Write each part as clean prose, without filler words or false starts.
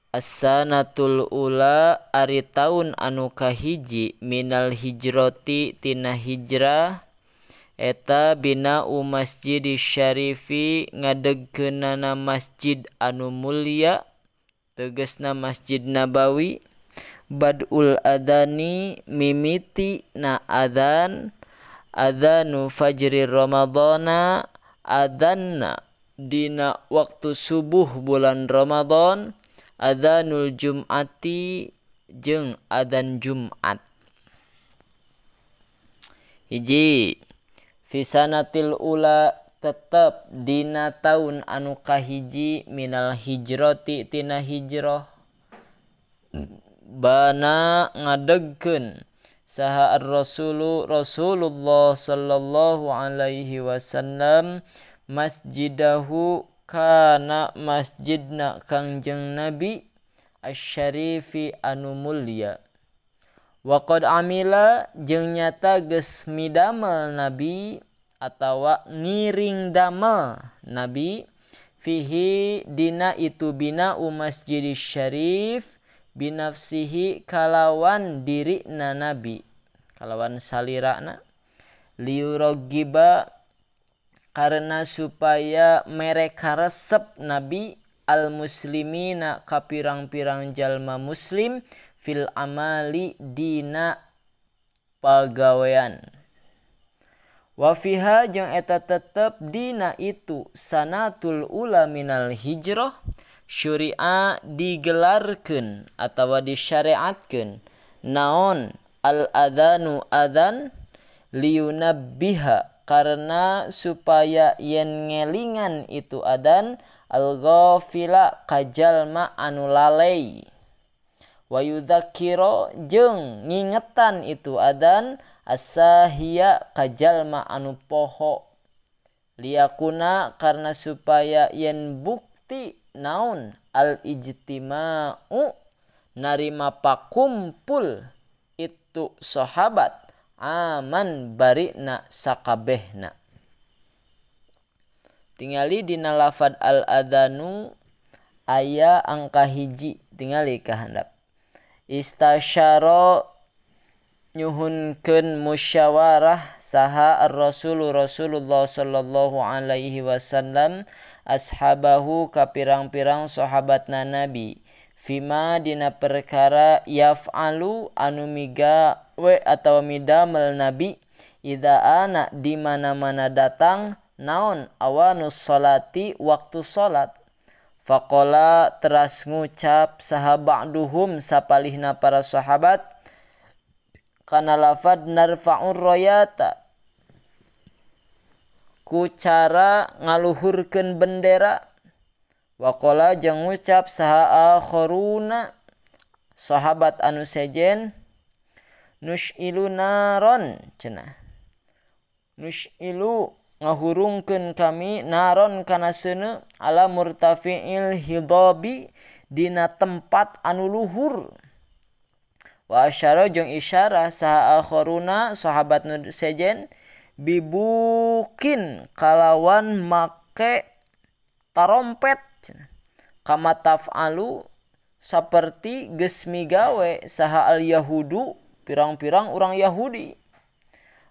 As-sanatul ula ari taun anu kahiji minal hijrati tina hijrah eta bina'u masjidis syarifi ngadegkeunana masjid anu mulia tegasna Masjid Nabawi. Badul adani mimiti na adzan adzanu fajri ramadana adzanna dina waktu subuh bulan Ramadan adzanul jum'ati jeung adzan Jumat. Hiji fisanatil ula tetep dina taun anu kahiji minal hijrati tina hijrah bana ngadegkeun saha Rasulullah sallallahu alaihi wasallam masjidahu kana masjidna Kangjeng Nabi asy-syarifi anu mulia. Wa qad amila jeung nyata geus midamel Nabi atawa ngiring damel Nabi fihi dina itu bina'u masjidis syarif binafsihi kalawan dirina Nabi kalawan salirana liuragiba karena supaya mereka resep Nabi al muslimina ka pirang-pirang jalma muslim fil amali dina pagawean. Wa fiha jeung eta tetep dina itu sanatul ula minal hijrah syuri'a digelarkeun atawa disyariatkeun naon al adzanu adzan liyunabbiha karena supaya yen ngelingan itu adzan al ghafila kajalma anu lalai wa yudzakira jeung ngingetan itu adzan as-sahiya kajalma anu poho liyakuna karena supaya yen bukti naon al ijtima'u narima pakumpul itu sahabat aman barina sakabehna. Tingali dina lafad al adanu aya angka hiji tingali kahandap istasyara nyuhunkeun musyawarah saha Rasulullah sallallahu alaihi wasallam ashabahu ka pirang-pirang sahabatna Nabi fima dina perkara yaf'alu anu migawe atawa midamel Nabi idza ana di mana-mana datang naon awanus salati waktu salat faqala teras ngucap saha ba'duhum sapalihna para sahabat kana lafad narfa'ur rayata ku cara ngaluhurkeun bendera waqala jeung ngucap saha akharuna sahabat anu sejen nus'ilu naron cenah nus'ilu ngahurungkeun kami naron kana seuneu ala murtafi'il hidabi dina tempat anu luhur wa asyara jeung isyarah saha akharuna sahabat nu sejen bibukin kalawan make tarompet kama taf'alu saperti geus migawe saha al yahudu pirang-pirang urang Yahudi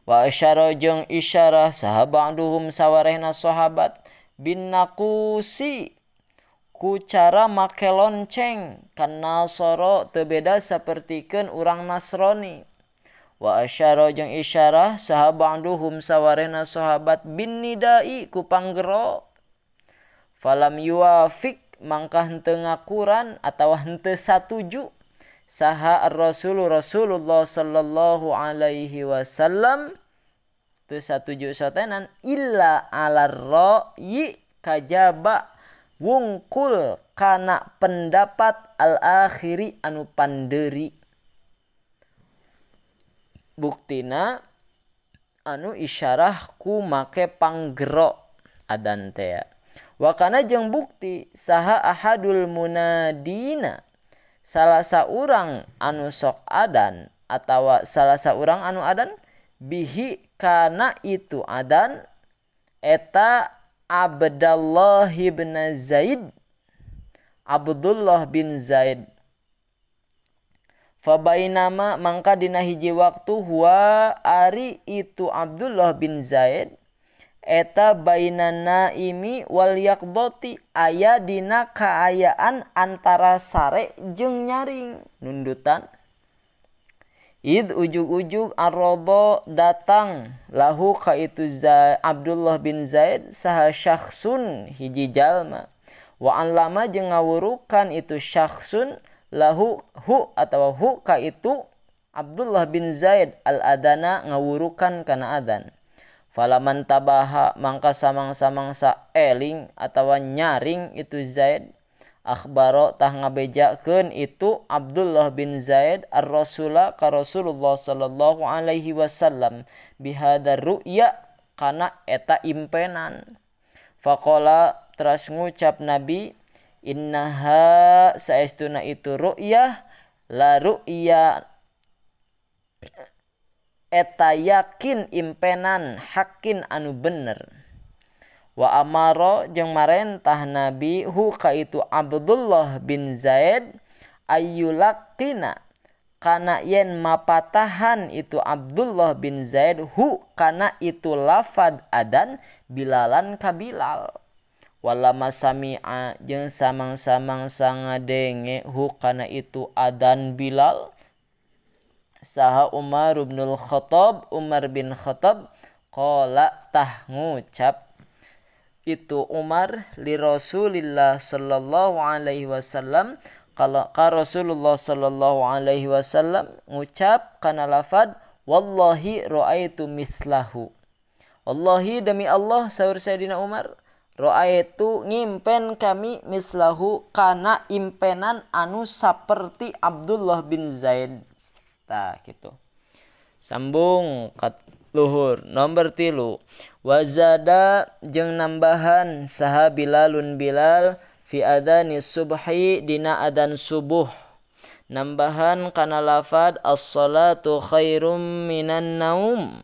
wa asyara jeung isyarah saha ba'duhum sawarehna sahabat bin naqusi ku cara make lonceng kana soro teu beda sapertikeun urang Nasrani wa asyara jeung isyarah saha ba'duhum sawarehna sahabat bin nidai ku panggero falam yuafik mangka henteu ngakuran atawa henteu satuju saha Rasulullah sallallahu alaihi wasallam teu satuju sotenan illa alar ra'yi kajaba wungkul kana pendapat al akhiri anu pandeuri buktina anu isyarah ku make panggero adan teh wa kana jeung bukti saha ahadul munadina salah saurang anu sok adan atawa salah saurang anu adan bihi kana itu adan eta Abdullah bin Zaid Abdullah bin Zaid. Fabainama mangka dina hiji waktu huwa ari itu Abdullah bin Zaid eta bainan naimi wal yaqdati aya dina kaayaan antara sare jeung nyaring nundutan. Id ujug-ujug arrodo datang lahu ka itu Abdullah bin Zaid saha syakhsun hiji jalma wa anlama jeung ngawurukan itu syakhsun lahu hu atawa hu ka itu Abdullah bin Zaid al adana ngawurukan kana adan. Falaman tabaha mangka samang-samangsa eling atawa nyaring itu Zaid akhbaro tah ngabejakeun itu Abdullah bin Zaid ar-rasula ka Rasulullah sallallahu alaihi wasallam bihadar ru'ya kana eta impenan. Faqala teras ngucap Nabi innaha saestuna itu ru'yah la ru'ya eta yakin impenan hakin anu bener. Wa amaro jeung marentah Nabi hu ka itu Abdullah bin Zaid ayyulaqina kana yen mapatahan itu Abdullah bin Zaid hu kana itu lafad adan Bilalan ka Bilal. Walama sami'a jeung samang-samang sangadenge hu kana itu adan Bilal saha Umar bin Khattab qala tah ngucap itu Umar li Rasulillah sallallahu alaihi wasallam kalau ka Rasulullah sallallahu alaihi wasallam ngucap kana lafad wallahi raaitu mislahu. Wallahi demi Allah saur Sayyidina Umar raaitu ngimpen kami mislahu kana impenan anu saperti Abdullah bin Zaid. Tah gitu. Sambung kat luhur nomor 3 wazada jeung nambahan saha Bilalun Bilal fi adani subhi dina adan subuh nambahan kana lafad as-salatu khairum minan naum.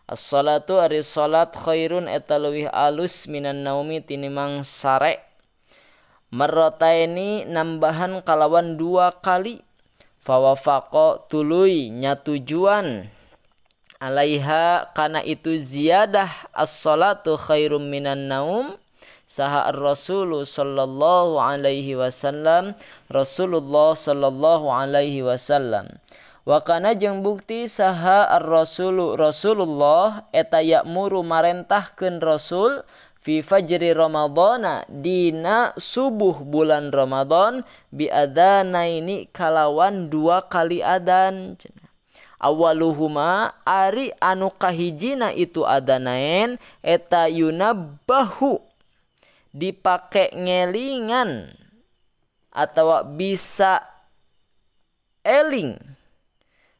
As-salatu ari salat khairun eta leuwih alus minan naumi tinimang sare. Marrataini nambahan kalawan 2 kali. Fawafaqo tuluy nyatujuan alaiha kana itu ziyadah as-salatu khairum minan naum saha ar-rasulu sallallahu alaihi wasallam Rasulullah sallallahu alaihi wasallam wa kana jeung bukti saha ar-rasulu Rasulullah eta ya'muru marentahkeun Rasul fi fajri Ramadana dina subuh bulan Ramadan bi adzanaini kalawan 2 kali adzan. Awaluhuma ari anu kahijina itu adzanain eta yunabbahu dipake ngelingan atawa bisa eling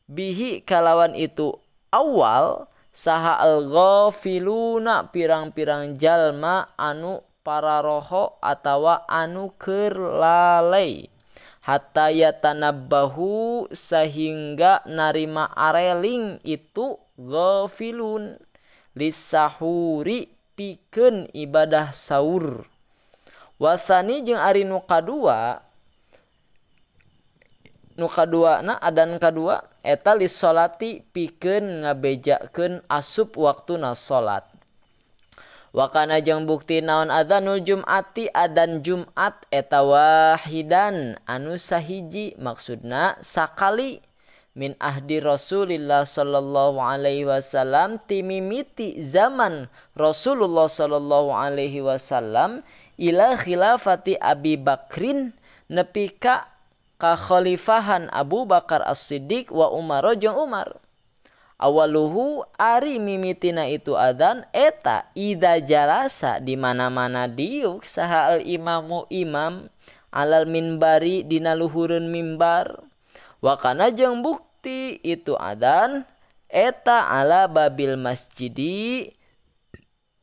bihi kalawan itu awal saha al-ghafiluna pirang-pirang jalma anu pararoho atawa anu keur lalai hatta yatanabbahu sehingga narima areling itu ghafilun lisahuri pikeun ibadah saur. Wasani jeung ari nu kadua na adan kadua eta lissolati pikeun ngabejakeun asup waktuna salat. Wa kana jeung bukti naon adzanul jum'ati adan Jumat eta wahidan anu sahiji maksudna sakali min ahdi Rasulillah sallallahu alaihi wasallam timimiti zaman Rasulullah sallallahu alaihi wasallam ila khilafati Abi Bakrin nepi ka khalifahan Abu Bakar As-Siddiq wa Umar jeung Umar. Awaluhu ari mimitina itu adzan eta ida jalasa di mana-mana diuk saha al imamu imam alal minbari dina luhureun mimbar. Wa kana jeung bukti itu adzan eta ala babil masjidi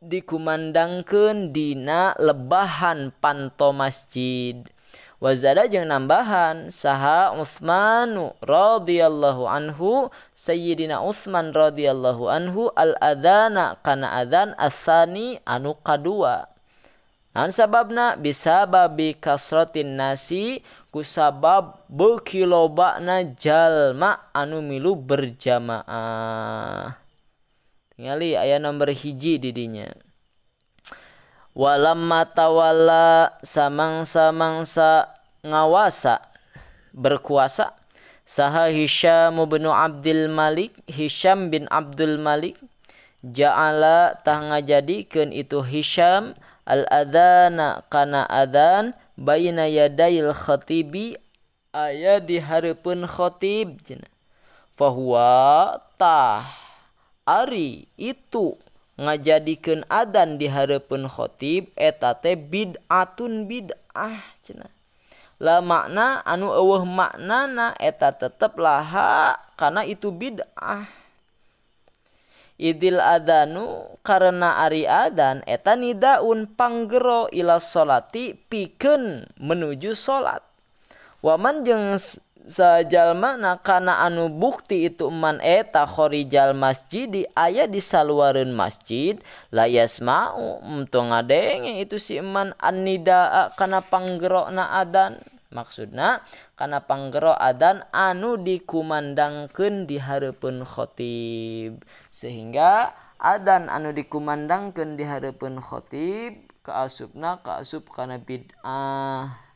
dikumandangkeun dina lebahan panto masjid. Wazada jeung nambahan saha Utsmanu radhiyallahu anhu Sayyidina Utsman radhiyallahu anhu al adzana kana adzan asani anu kadua. Naon sababna? Bisababi kasratin nasi, kusabab beuki lobana jalma anu milu berjamaah. Tingali aya nomor hiji di dinya. Walamma tawalla samangsa-mangsa ngawasa berkuasa saha Hisham bin Abdul Malik, Hisham bin Abdul Malik, ja'ala tah ngajadikeun itu Hisham al adzana kana adzan baina yadail khatibi aya di hareupeun khatib cenah. Fahuwa tah ari itu ngajadikeun adzan di hareupeun khatib eta teh bid'atun bid'ah cenah. La makna anu eueuh maknana eta tetep laha kana itu bid'ah. Idil adanu karena ari adan eta nidaun panggero ila solati pikeun menuju salat. Waman jeung sajalmana kana anu bukti itu man eta khorijal masjidi aya di saluareun masjid la yasma'u tong ngadenge itu si man annida kana panggerona adan. Maksudna kana panggero adan anu dikumandangkeun di hareupeun khatib, sehingga adan anu dikumandangkeun di hareupeun khatib kaasupna kaasup kana bid'ah.